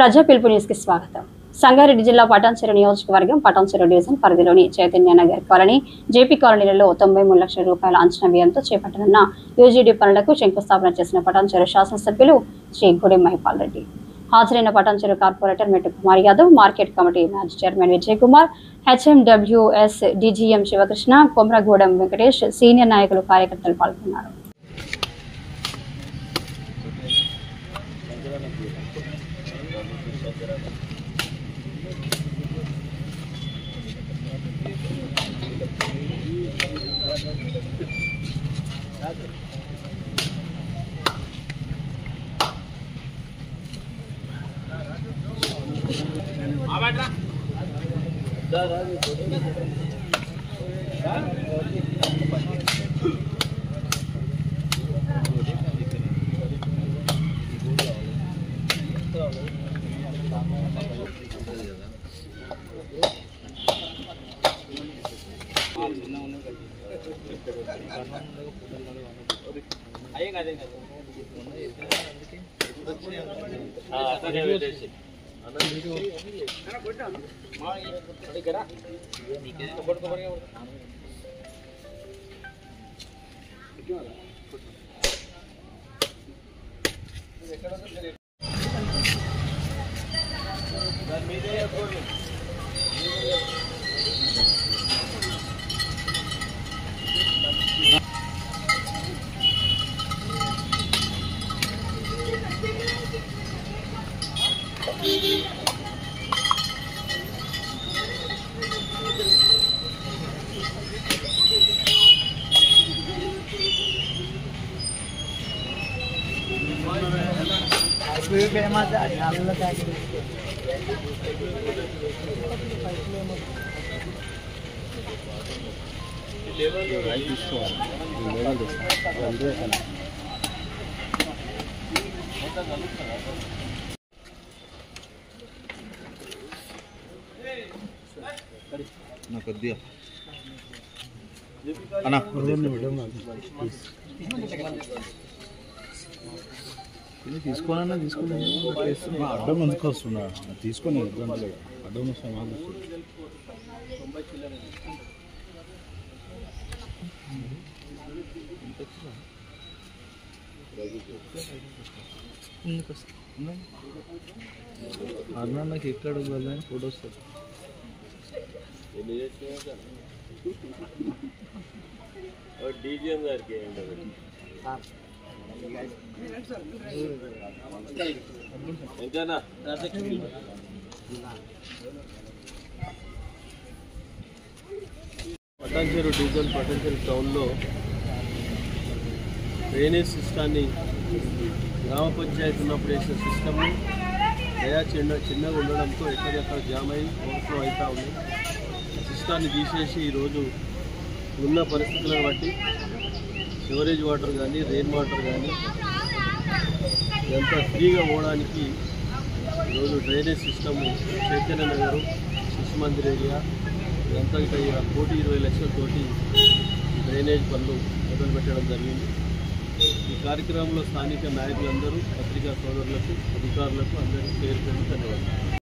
ప్రజా పిలుపు న్యూస్ కి స్వాగతం. సంగారెడ్డి జిల్లా పటాన్చెరు నియోజకవర్గం పటాన్చెరు డివిజన్ పరిధిలోని చైతన్య నగర్ కాలనీ, జేపీ కాలనీలలో 93 లక్షల రూపాయల అంచనా వ్యయంతో చేపట్టనున్న యూజీడీ పనులకు శంకుస్థాపన చేసిన పటాన్చెరు శాసనసభ్యులు శ్రీ గుడెం మహిపాల్ రెడ్డి. హాజరైన Patancheru corporator Mettu Kumar Yadav, market committee మాజీ chairman Vijay Kumar, HMWS DGM Sivakrishna, Komragudem Venkatesh, senior నాయకులు, కార్యకర్తలు పాల్గొన్నారు. తీసుకోవాలన్నా తీసుకుని అడ్డం ఎందుకు వస్తున్నా తీసుకొని ఇబ్బంది అడ్డం వస్తున్నా అన్నా నాకు ఎక్కడ వెళ్ళని ఫోటోస్ డీజీఎం గారికి ఎంతనా పటాన్చెరు డివిజన్ పటాన్చెరు టౌన్లో డ్రైనేజ్ సిస్టాన్ని గ్రామ పంచాయతీ ఉన్నప్పుడు వేసిన సిస్టమ్ని చిన్నగా ఉండడంతో ఎక్కడెక్కడ జామ్ అయ్యి ఓవర్ఫ్లో అవుతూ ఉంది. సిస్టాన్ని తీసేసి ఈరోజు ఉన్న పరిస్థితులను బట్టి సివరేజ్ వాటర్ కానీ రెయిన్ వాటర్ కానీ ఇదంతా ఫ్రీగా పోవడానికి ఈరోజు డ్రైనేజ్ సిస్టము చైతన్య నగరు, శిశు మందిర్ ఏరియా ఇదంతా 1,20 లక్షలతోటి డ్రైనేజ్ పనులు మొదలుపెట్టడం జరిగింది. ఈ కార్యక్రమంలో స్థానిక నాయకులందరూ, పత్రికా సోదరులకు, అధికారులకు అందరికీ పేరు ధన్యవాదాలు.